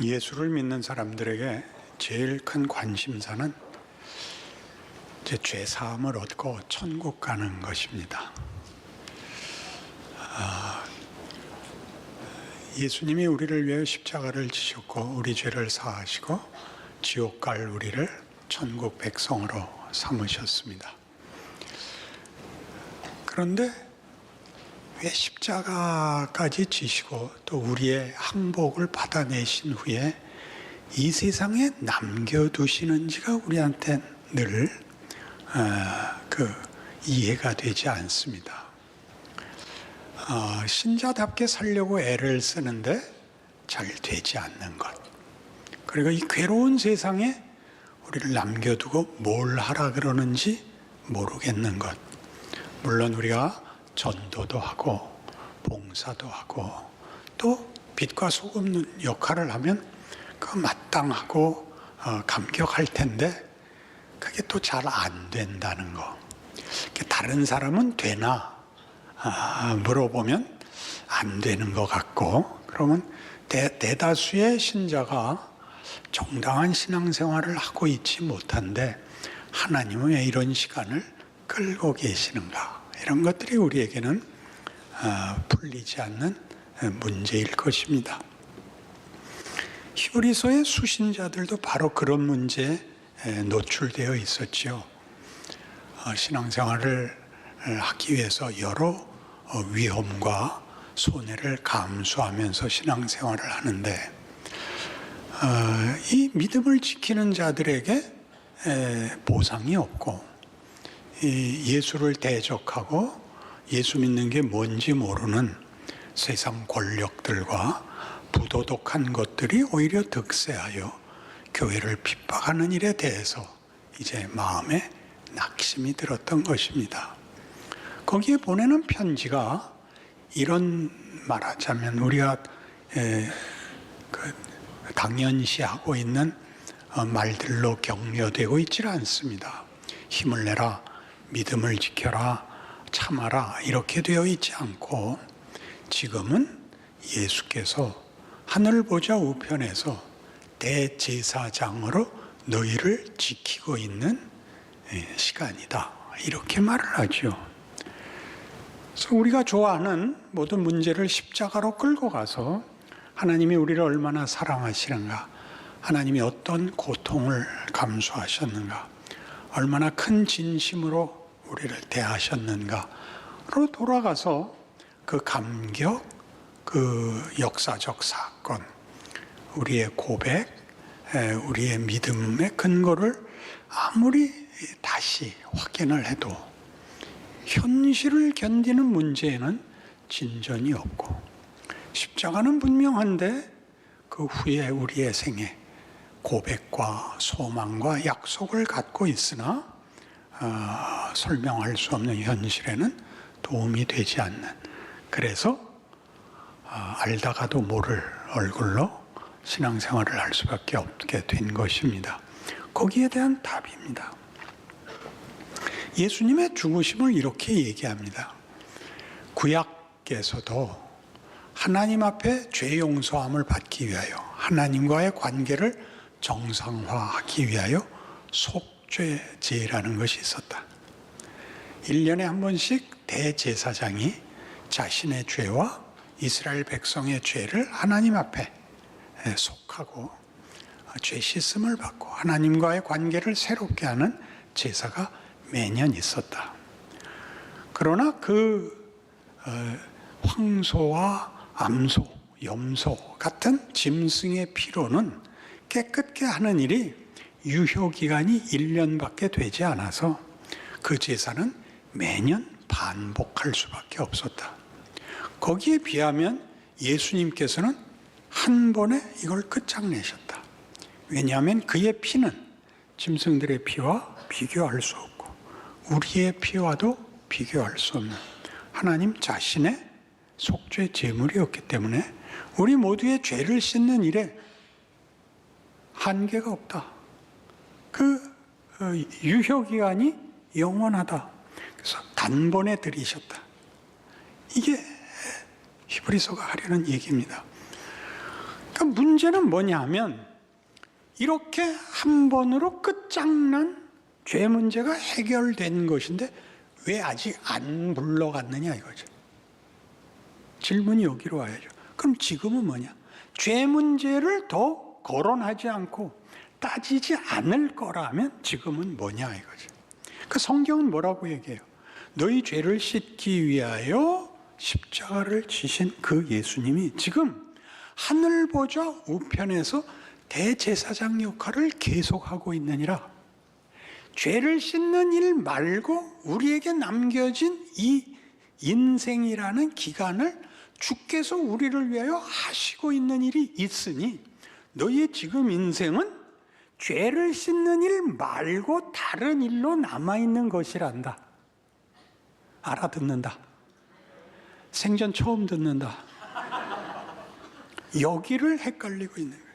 예수를 믿는 사람들에게 제일 큰 관심사는 이제 죄 사함을 얻고 천국 가는 것입니다. 예수님이 우리를 위해 십자가를 지셨고 우리 죄를 사하시고 지옥 갈 우리를 천국 백성으로 삼으셨습니다. 그런데 왜 십자가까지 지시고 또 우리의 항복을 받아내신 후에 이 세상에 남겨두시는지가 우리한테 늘 이해가 되지 않습니다. 신자답게 살려고 애를 쓰는데 잘 되지 않는 것, 그리고 이 괴로운 세상에 우리를 남겨두고 뭘 하라 그러는지 모르겠는 것. 물론 우리가 전도도 하고 봉사도 하고 또 빛과 소금 역할을 하면 그 마땅하고 감격할 텐데 그게 또 잘 안 된다는 거. 다른 사람은 되나 물어보면 안 되는 것 같고, 그러면 대다수의 신자가 정당한 신앙생활을 하고 있지 못한데 하나님은 왜 이런 시간을 끌고 계시는가? 이런 것들이 우리에게는 풀리지 않는 문제일 것입니다. 히브리서의 수신자들도 바로 그런 문제에 노출되어 있었죠. 신앙생활을 하기 위해서 여러 위험과 손해를 감수하면서 신앙생활을 하는데 이 믿음을 지키는 자들에게 보상이 없고, 예수를 대적하고 예수 믿는 게 뭔지 모르는 세상 권력들과 부도덕한 것들이 오히려 득세하여 교회를 핍박하는 일에 대해서 이제 마음에 낙심이 들었던 것입니다. 거기에 보내는 편지가 이런, 말하자면 우리가 당연시하고 있는 말들로 격려되고 있지 않습니다. 힘을 내라, 믿음을 지켜라, 참아라, 이렇게 되어 있지 않고 지금은 예수께서 하늘 보좌 우편에서 대제사장으로 너희를 지키고 있는 시간이다, 이렇게 말을 하죠. 그래서 우리가 좋아하는 모든 문제를 십자가로 끌고 가서 하나님이 우리를 얼마나 사랑하시는가, 하나님이 어떤 고통을 감수하셨는가, 얼마나 큰 진심으로 우리를 대하셨는가로 돌아가서 그 감격, 그 역사적 사건, 우리의 고백, 우리의 믿음의 근거를 아무리 다시 확인을 해도 현실을 견디는 문제에는 진전이 없고, 십자가는 분명한데 그 후에 우리의 생에 고백과 소망과 약속을 갖고 있으나 설명할 수 없는 현실에는 도움이 되지 않는, 그래서 알다가도 모를 얼굴로 신앙생활을 할 수밖에 없게 된 것입니다. 거기에 대한 답입니다. 예수님의 죽으심을 이렇게 얘기합니다. 구약에서도 하나님 앞에 죄 용서함을 받기 위하여, 하나님과의 관계를 정상화하기 위하여 속죄제라는 것이 있었다. 1년에 한 번씩 대제사장이 자신의 죄와 이스라엘 백성의 죄를 하나님 앞에 속하고 죄 씻음을 받고 하나님과의 관계를 새롭게 하는 제사가 매년 있었다. 그러나 그 황소와 암소, 염소 같은 짐승의 피로는 깨끗게 하는 일이 유효기간이 1년밖에 되지 않아서 그 제사는 매년 반복할 수밖에 없었다. 거기에 비하면 예수님께서는 한 번에 이걸 끝장내셨다. 왜냐하면 그의 피는 짐승들의 피와 비교할 수 없고 우리의 피와도 비교할 수 없는 하나님 자신의 속죄 제물이었기 때문에 우리 모두의 죄를 씻는 일에 한계가 없다. 그 유효기간이 영원하다. 그래서 단번에 들이셨다. 이게 히브리서가 하려는 얘기입니다. 그러니까 그러니까 문제는 뭐냐 하면 이렇게 한 번으로 끝장난 죄 문제가 해결된 것인데 왜 아직 안 물러갔느냐 이거죠. 질문이 여기로 와야죠. 그럼 지금은 뭐냐? 죄 문제를 더 거론하지 않고 따지지 않을 거라면 지금은 뭐냐 이거죠. 그 성경은 뭐라고 얘기해요? 너희 죄를 씻기 위하여 십자가를 지신 그 예수님이 지금 하늘 보좌 우편에서 대제사장 역할을 계속하고 있느니라. 죄를 씻는 일 말고 우리에게 남겨진 이 인생이라는 기간을 주께서 우리를 위하여 하시고 있는 일이 있으니 너희의 지금 인생은 죄를 씻는 일 말고 다른 일로 남아있는 것이란다. 알아듣는다. 생전 처음 듣는다. 여기를 헷갈리고 있는 거예요.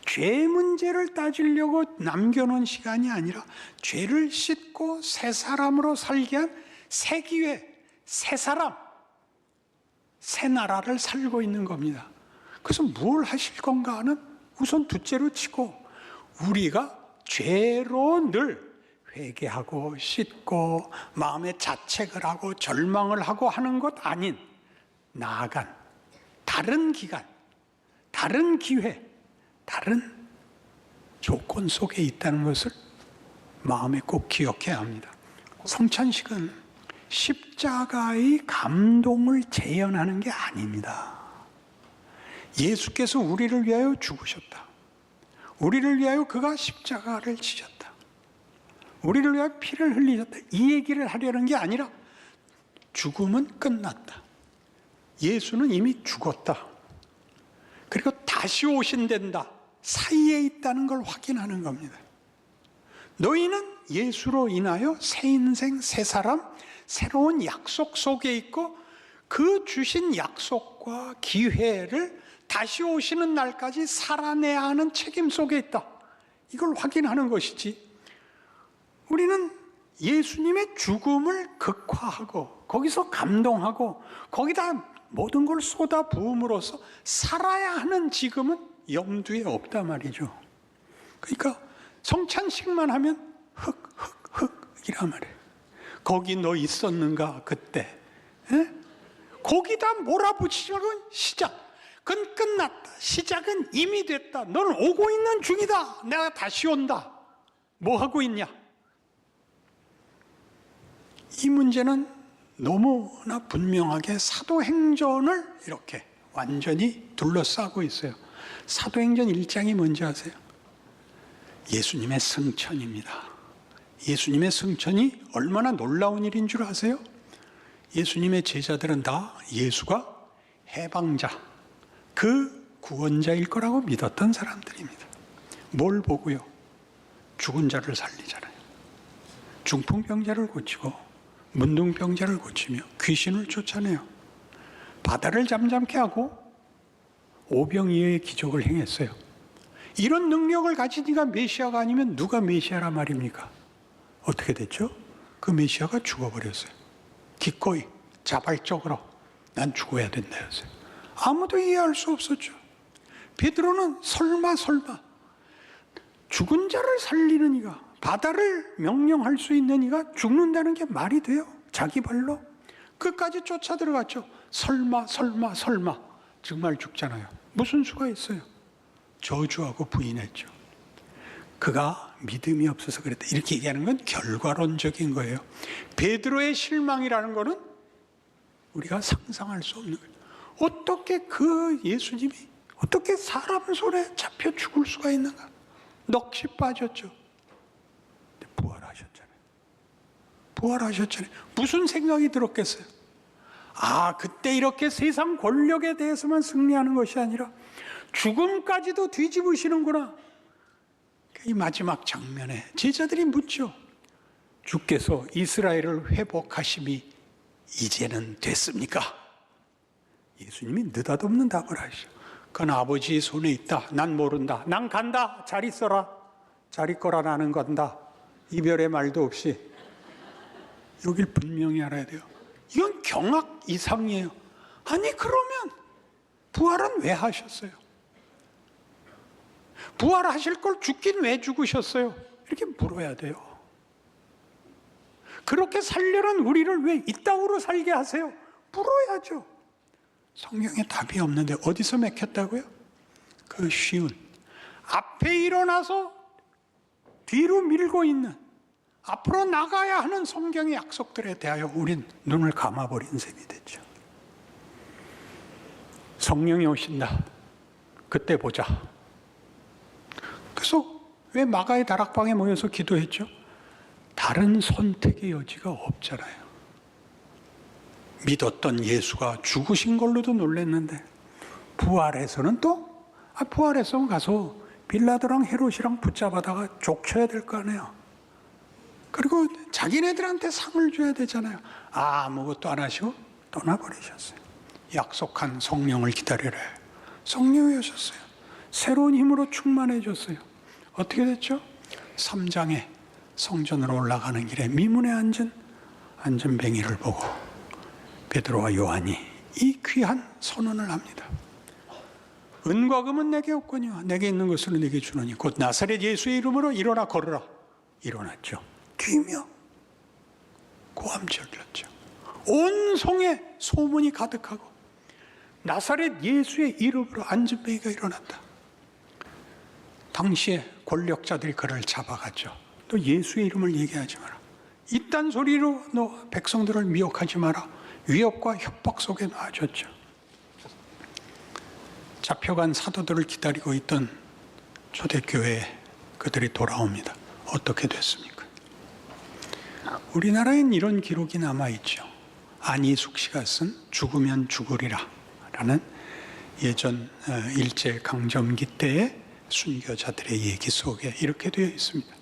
죄 문제를 따지려고 남겨놓은 시간이 아니라 죄를 씻고 새 사람으로 살게 한 새 기회, 새 사람, 새 나라를 살고 있는 겁니다. 그래서 뭘 하실 건가 하는 우선 둘째로 치고 우리가 죄로 늘 회개하고 씻고 마음의 자책을 하고 절망을 하고 하는 것 아닌 나아간 다른 기간, 다른 기회, 다른 조건 속에 있다는 것을 마음에 꼭 기억해야 합니다. 성찬식은 십자가의 감동을 재현하는 게 아닙니다. 예수께서 우리를 위하여 죽으셨다. 우리를 위하여 그가 십자가를 지셨다. 우리를 위하여 피를 흘리셨다. 이 얘기를 하려는 게 아니라 죽음은 끝났다. 예수는 이미 죽었다. 그리고 다시 오신단다. 사이에 있다는 걸 확인하는 겁니다. 너희는 예수로 인하여 새 인생, 새 사람, 새로운 약속 속에 있고 그 주신 약속과 기회를 다시 오시는 날까지 살아내야 하는 책임 속에 있다. 이걸 확인하는 것이지. 우리는 예수님의 죽음을 극화하고 거기서 감동하고 거기다 모든 걸 쏟아 부음으로써 살아야 하는 지금은 염두에 없단 말이죠. 그러니까 성찬식만 하면 이란 말이에요. 거기 너 있었는가 그때? 에? 거기다 몰아붙이지 말고 시작. 그건 끝났다. 시작은 이미 됐다. 너는 오고 있는 중이다. 내가 다시 온다. 뭐 하고 있냐? 이 문제는 너무나 분명하게 사도행전을 이렇게 완전히 둘러싸고 있어요. 사도행전 1장이 뭔지 아세요? 예수님의 승천입니다. 예수님의 승천이 얼마나 놀라운 일인 줄 아세요? 예수님의 제자들은 다 예수가 해방자, 그 구원자일 거라고 믿었던 사람들입니다. 뭘 보고요? 죽은 자를 살리잖아요. 중풍병자를 고치고 문둥병자를 고치며 귀신을 쫓아내요. 바다를 잠잠케 하고 오병이어의 기적을 행했어요. 이런 능력을 가진 이가 메시아가 아니면 누가 메시아라 말입니까? 어떻게 됐죠? 그 메시아가 죽어버렸어요. 기꺼이 자발적으로 난 죽어야 된다 했어요. 아무도 이해할 수 없었죠. 베드로는 설마 죽은 자를 살리는 이가, 바다를 명령할 수 있는 이가 죽는다는 게 말이 돼요? 자기 발로? 끝까지 쫓아 들어갔죠. 설마 정말 죽잖아요. 무슨 수가 있어요? 저주하고 부인했죠. 그가 믿음이 없어서 그랬다. 이렇게 얘기하는 건 결과론적인 거예요. 베드로의 실망이라는 거는 우리가 상상할 수 없는 거예요. 어떻게 그 예수님이 어떻게 사람 손에 잡혀 죽을 수가 있는가? 넋이 빠졌죠. 부활하셨잖아요. 무슨 생각이 들었겠어요? 아, 그때 이렇게 세상 권력에 대해서만 승리하는 것이 아니라 죽음까지도 뒤집으시는구나. 이 마지막 장면에 제자들이 묻죠. 주께서 이스라엘을 회복하심이 이제는 됐습니까? 예수님이 느닷없는 답을 하시죠. 그건 아버지의 손에 있다. 난 모른다. 난 간다. 잘 있어라. 잘 있거라. 나는 간다. 이별의 말도 없이. 여길 분명히 알아야 돼요. 이건 경악 이상이에요. 아니 그러면 부활은 왜 하셨어요? 부활하실 걸 죽긴 왜 죽으셨어요? 이렇게 물어야 돼요. 그렇게 살려는 우리를 왜 이따구로 살게 하세요? 물어야죠. 성경에 답이 없는데 어디서 맥혔다고요? 그 쉬운, 앞에 일어나서 뒤로 밀고 있는, 앞으로 나가야 하는 성경의 약속들에 대하여 우린 눈을 감아버린 셈이 됐죠. 성령이 오신다. 그때 보자. 그래서 왜 마가의 다락방에 모여서 기도했죠? 다른 선택의 여지가 없잖아요. 믿었던 예수가 죽으신 걸로도 놀랐는데 부활해서는 또 부활해서 가서 빌라도랑 헤롯이랑 붙잡아다가 족쳐야 될 거 아니에요. 그리고 자기네들한테 상을 줘야 되잖아요. 아무것도 안 하시고 떠나버리셨어요. 약속한 성령을 기다리래. 성령이 오셨어요. 새로운 힘으로 충만해졌어요. 어떻게 됐죠? 3장에 성전으로 올라가는 길에 미문에 앉은 안전뱅이를 보고 베드로와 요한이 이 귀한 선언을 합니다. 은과 금은 내게 없거니와 내게 있는 것을 내게 주노니 곧 나사렛 예수의 이름으로 일어나 걸으라. 일어났죠. 뛰며 고함 질렀죠. 온 성에 소문이 가득하고 나사렛 예수의 이름으로 안전뱅이가 일어났다. 당시에 권력자들이 그를 잡아갔죠. 너 예수의 이름을 얘기하지 마라. 이딴 소리로 너 백성들을 미혹하지 마라. 위협과 협박 속에 놔줬죠. 잡혀간 사도들을 기다리고 있던 초대교회에 그들이 돌아옵니다. 어떻게 됐습니까? 우리나라엔 이런 기록이 남아있죠. 안희숙 씨가 쓴 죽으면 죽으리라 라는 예전 일제강점기 때의 순교자들의 얘기 속에 이렇게 되어 있습니다.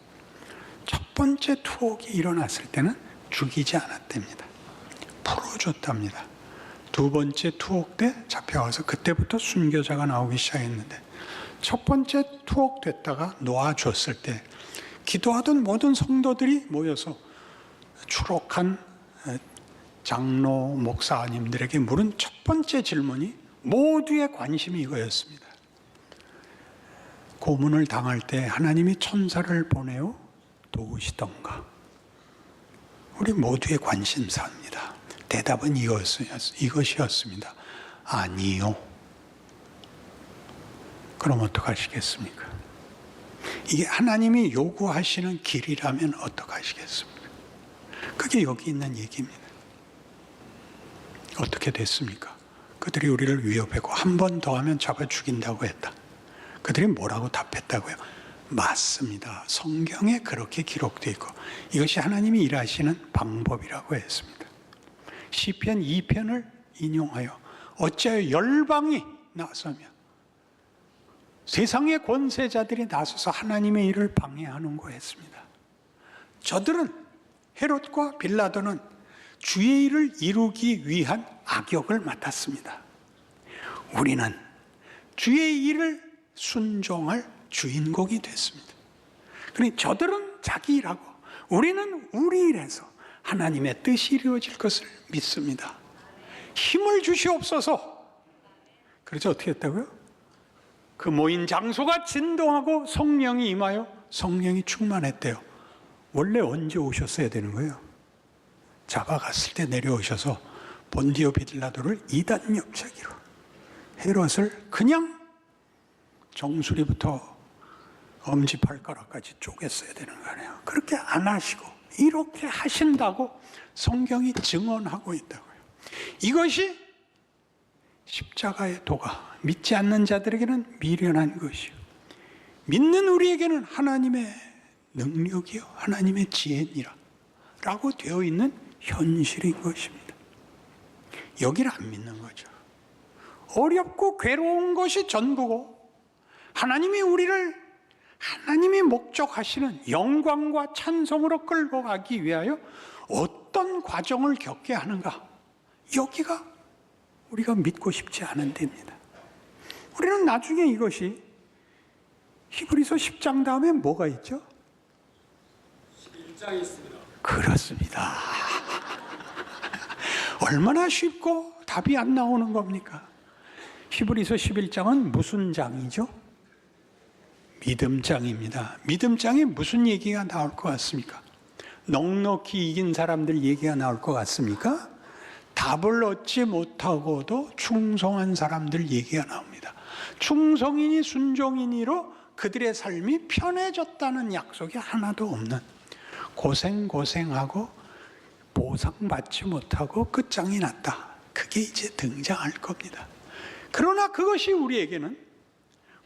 첫 번째 투옥이 일어났을 때는 죽이지 않았답니다. 풀어줬답니다. 두 번째 투옥 때 잡혀와서 그때부터 순교자가 나오기 시작했는데 첫 번째 투옥 됐다가 놓아줬을 때 기도하던 모든 성도들이 모여서 추록한 장로 목사님들에게 물은 첫 번째 질문이 모두의 관심이 이거였습니다. 고문을 당할 때 하나님이 천사를 보내어 도우시던가? 우리 모두의 관심사입니다. 대답은 이것이었습니다. 아니요. 그럼 어떡하시겠습니까? 이게 하나님이 요구하시는 길이라면 어떡하시겠습니까? 그게 여기 있는 얘기입니다. 어떻게 됐습니까? 그들이 우리를 위협했고 한 번 더 하면 잡아 죽인다고 했다. 그들이 뭐라고 답했다고요? 맞습니다. 성경에 그렇게 기록되어 있고 이것이 하나님이 일하시는 방법이라고 했습니다. 시편 2편을 인용하여 어찌하여 열방이 나서며 세상의 권세자들이 나서서 하나님의 일을 방해하는고 했습니다. 저들은 헤롯과 빌라도는 주의 일을 이루기 위한 악역을 맡았습니다. 우리는 주의 일을 순종할 주인공이 됐습니다. 그러니 저들은 자기 일하고 우리는 우리 일에서 하나님의 뜻이 이루어질 것을 믿습니다. 힘을 주시옵소서. 그래서 어떻게 했다고요? 그 모인 장소가 진동하고 성령이 임하여 성령이 충만했대요. 원래 언제 오셨어야 되는 거예요? 잡아갔을 때 내려오셔서 본디오 빌라도를 이단 엽차기로 헤롯을 그냥 정수리부터 엄지발가락까지 쪼갰어야 되는 거 아니에요. 그렇게 안 하시고 이렇게 하신다고 성경이 증언하고 있다고요. 이것이 십자가의 도가 믿지 않는 자들에게는 미련한 것이요 믿는 우리에게는 하나님의 능력이요 하나님의 지혜니라 라고 되어 있는 현실인 것입니다. 여기를 안 믿는 거죠. 어렵고 괴로운 것이 전부고 하나님이 우리를 하나님이 목적하시는 영광과 찬송으로 끌고 가기 위하여 어떤 과정을 겪게 하는가? 여기가 우리가 믿고 싶지 않은 데입니다. 우리는 나중에 이것이 히브리서 10장 다음에 뭐가 있죠? 11장이 있습니다. 그렇습니다. 얼마나 쉽고 답이 안 나오는 겁니까? 히브리서 11장은 무슨 장이죠? 믿음장입니다. 믿음장에 무슨 얘기가 나올 것 같습니까? 넉넉히 이긴 사람들 얘기가 나올 것 같습니까? 답을 얻지 못하고도 충성한 사람들 얘기가 나옵니다. 충성이니 순종이니로 그들의 삶이 편해졌다는 약속이 하나도 없는, 고생하고 보상받지 못하고 끝장이 났다. 그게 이제 등장할 겁니다. 그러나 그것이 우리에게는,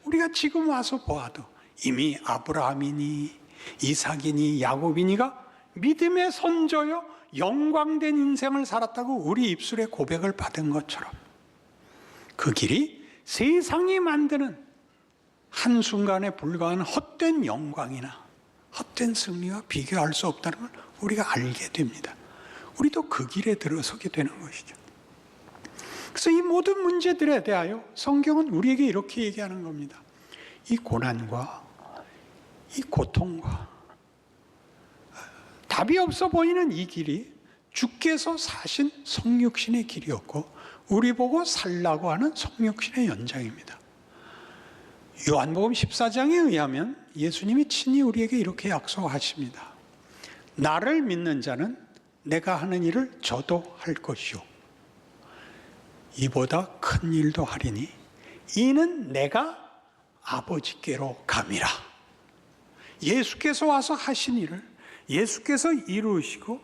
우리가 지금 와서 보아도 이미 아브라함이니 이삭이니 야곱이니가 믿음의 선조요 영광된 인생을 살았다고 우리 입술에 고백을 받은 것처럼, 그 길이 세상이 만드는 한순간에 불과한 헛된 영광이나 헛된 승리와 비교할 수 없다는 걸 우리가 알게 됩니다. 우리도 그 길에 들어서게 되는 것이죠. 그래서 이 모든 문제들에 대하여 성경은 우리에게 이렇게 얘기하는 겁니다. 이 고난과 이 고통과 답이 없어 보이는 이 길이 주께서 사신 성육신의 길이었고 우리 보고 살라고 하는 성육신의 연장입니다. 요한복음 14장에 의하면 예수님이 친히 우리에게 이렇게 약속하십니다. 나를 믿는 자는 내가 하는 일을 저도 할 것이요 이보다 큰 일도 하리니 이는 내가 아버지께로 감이라. 예수께서 와서 하신 일을 예수께서 이루시고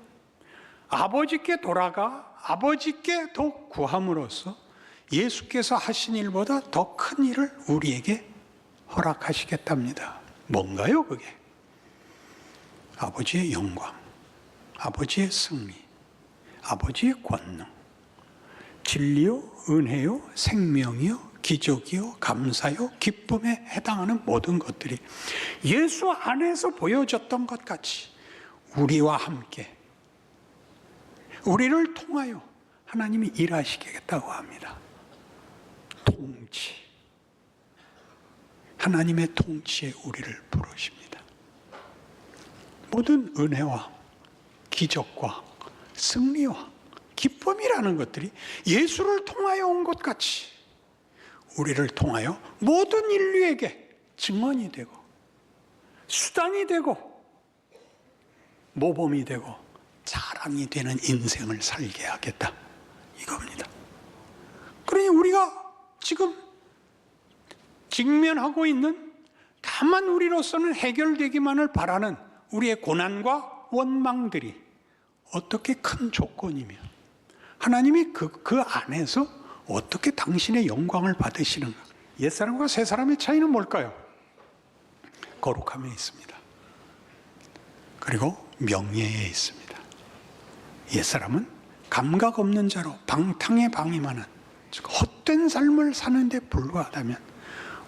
아버지께 돌아가 아버지께 더 구함으로써 예수께서 하신 일보다 더 큰 일을 우리에게 허락하시겠답니다. 뭔가요 그게? 아버지의 영광, 아버지의 승리, 아버지의 권능, 진리요, 은혜요, 생명이요, 기적이요, 감사요, 기쁨에 해당하는 모든 것들이 예수 안에서 보여졌던 것 같이 우리와 함께 우리를 통하여 하나님이 일하시겠다고 합니다. 통치, 하나님의 통치에 우리를 부르십니다. 모든 은혜와 기적과 승리와 기쁨이라는 것들이 예수를 통하여 온 것 같이 우리를 통하여 모든 인류에게 증언이 되고 수단이 되고 모범이 되고 자랑이 되는 인생을 살게 하겠다 이겁니다. 그러니 우리가 지금 직면하고 있는 다만 우리로서는 해결되기만을 바라는 우리의 고난과 원망들이 어떻게 큰 조건이며 하나님이 그 안에서 어떻게 당신의 영광을 받으시는가. 옛사람과 새사람의 차이는 뭘까요? 거룩함에 있습니다. 그리고 명예에 있습니다. 옛사람은 감각 없는 자로 방탕에 방임하는 즉 헛된 삶을 사는데 불과하다면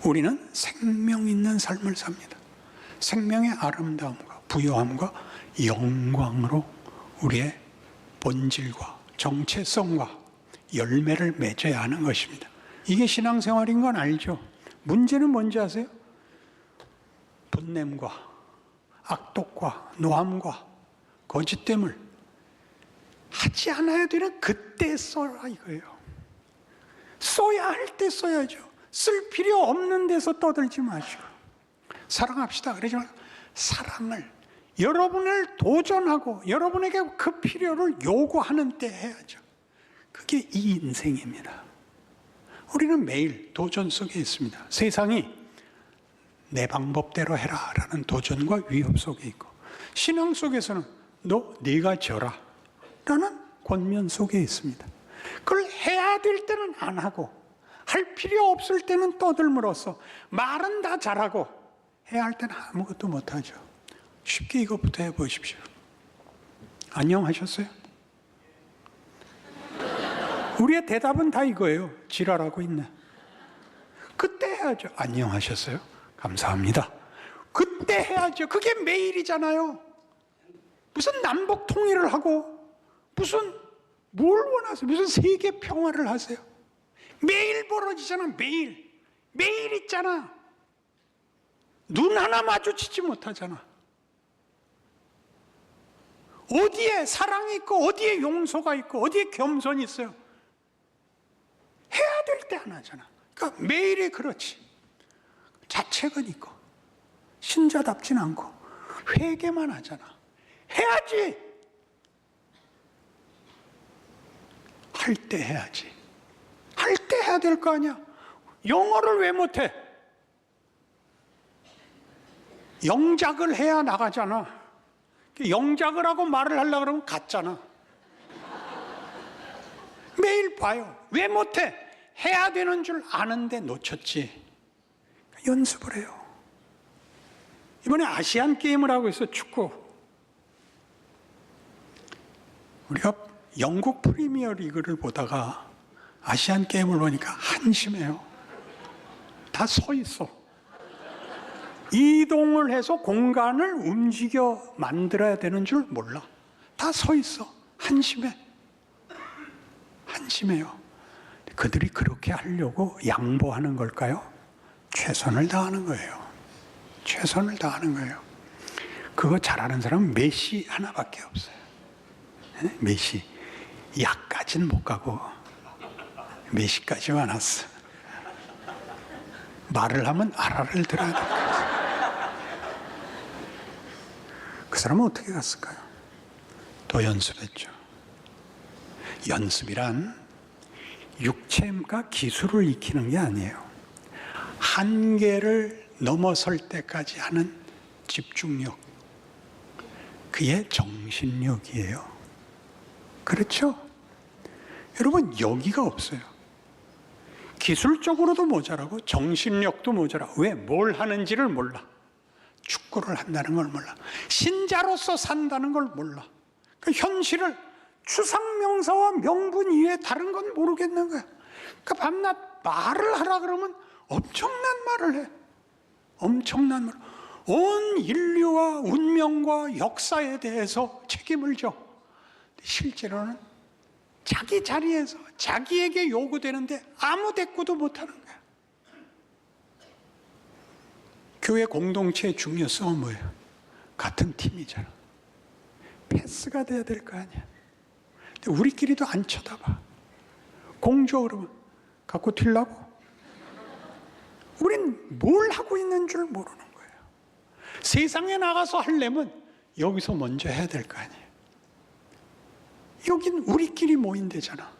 우리는 생명 있는 삶을 삽니다. 생명의 아름다움과 부요함과 영광으로 우리의 본질과 정체성과 열매를 맺어야 하는 것입니다. 이게 신앙생활인 건 알죠? 문제는 뭔지 아세요? 분냄과 악독과 노함과 거짓됨을 하지 않아야 되는 그때 써라 이거예요. 써야 할 때 써야죠. 쓸 필요 없는 데서 떠들지 마시고 사랑합시다. 그러지만 사랑을 여러분을 도전하고 여러분에게 그 필요를 요구하는 때 해야죠. 그게 이 인생입니다. 우리는 매일 도전 속에 있습니다. 세상이 내 방법대로 해라 라는 도전과 위협 속에 있고 신앙 속에서는 네가 져라 라는 권면 속에 있습니다. 그걸 해야 될 때는 안 하고 할 필요 없을 때는 떠들므로써 말은 다 잘하고 해야 할 때는 아무것도 못하죠. 쉽게 이것부터 해보십시오. 안녕하셨어요? 우리의 대답은 다 이거예요. 지랄하고 있네. 그때 해야죠. 안녕하셨어요? 감사합니다. 그때 해야죠. 그게 매일이잖아요. 무슨 남북 통일을 하고 무슨 뭘 원하세요? 무슨 세계 평화를 하세요? 매일 벌어지잖아. 매일 있잖아. 눈 하나 마주치지 못하잖아. 어디에 사랑이 있고 어디에 용서가 있고 어디에 겸손이 있어요? 해야 될 때 안 하잖아. 그러니까 매일이 그렇지. 자책은 있고 신자답진 않고 회개만 하잖아. 해야지. 할 때 해야지. 할 때 해야 될 거 아니야. 영어를 왜 못해? 영작을 해야 나가잖아. 영작을 하고 말을 하려고 그러면 갔잖아. 매일 봐요. 왜 못해? 해야 되는 줄 아는데 놓쳤지. 연습을 해요. 이번에 아시안 게임을 하고 있어, 축구. 우리가 영국 프리미어 리그를 보다가 아시안 게임을 보니까 한심해요. 다 서 있어. 이동을 해서 공간을 움직여 만들어야 되는 줄 몰라. 다 서 있어. 한심해. 한심해요. 그들이 그렇게 하려고 양보하는 걸까요? 최선을 다하는 거예요. 최선을 다하는 거예요. 그거 잘하는 사람은 메시 하나밖에 없어요. 메시. 약까지는 못 가고 메시까지만 왔어. 말을 하면 알아를 들어야 돼. 그 사람은 어떻게 갔을까요? 또 연습했죠. 연습이란 육체가 기술을 익히는 게 아니에요. 한계를 넘어설 때까지 하는 집중력. 그게 정신력이에요. 그렇죠? 여러분, 여기가 없어요. 기술적으로도 모자라고 정신력도 모자라. 왜? 뭘 하는지를 몰라. 축구를 한다는 걸 몰라. 신자로서 산다는 걸 몰라. 그 현실을 추상명사와 명분 이외에 다른 건 모르겠는 거야. 그 밤낮 말을 하라 그러면 엄청난 말을 해. 엄청난 말. 온 인류와 운명과 역사에 대해서 책임을 져. 실제로는 자기 자리에서 자기에게 요구되는데 아무 대꾸도 못하는 거야. 교회 공동체의 중요성은 뭐예요? 같은 팀이잖아. 패스가 돼야 될 거 아니야. 근데 우리끼리도 안 쳐다봐. 공조 그러면 갖고 튀려고? 우린 뭘 하고 있는 줄 모르는 거예요. 세상에 나가서 하려면 여기서 먼저 해야 될 거 아니에요. 여긴 우리끼리 모인 데잖아.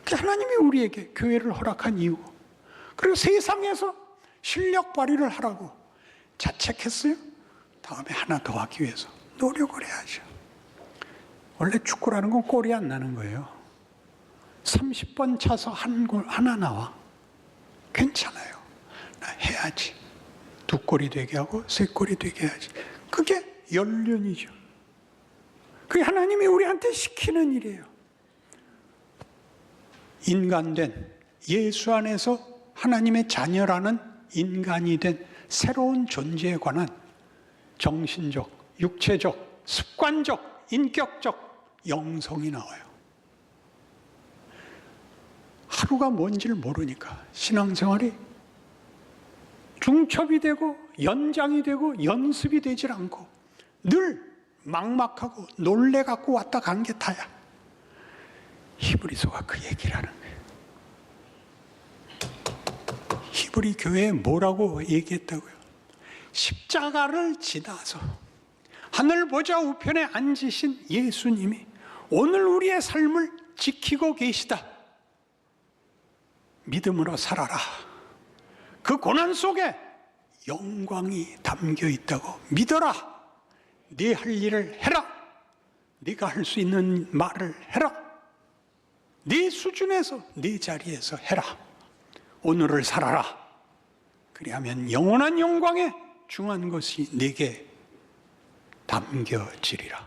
하나님이 우리에게 교회를 허락한 이유. 그리고 세상에서 실력 발휘를 하라고 자책했어요? 다음에 하나 더 하기 위해서 노력을 해야죠. 원래 축구라는 건 골이 안 나는 거예요. 30번 차서 한 골 하나 나와. 괜찮아요. 나 해야지. 2골이 되게 하고 3골이 되게 해야지. 그게 연륜이죠. 그게 하나님이 우리한테 시키는 일이에요. 인간된, 예수 안에서 하나님의 자녀라는 인간이 된 새로운 존재에 관한 정신적, 육체적, 습관적, 인격적 영성이 나와요. 하루가 뭔지를 모르니까 신앙생활이 중첩이 되고 연장이 되고 연습이 되질 않고 늘 막막하고 놀래갖고 왔다 간 게 다야. 히브리서가 그 얘기를 하는 거예요. 히브리 교회에 뭐라고 얘기했다고요? 십자가를 지나서 하늘 보좌 우편에 앉으신 예수님이 오늘 우리의 삶을 지키고 계시다. 믿음으로 살아라. 그 고난 속에 영광이 담겨 있다고 믿어라. 네 할 일을 해라. 네가 할 수 있는 말을 해라. 네 수준에서 네 자리에서 해라. 오늘을 살아라. 그리하면 영원한 영광에 중한 것이 네게 담겨지리라.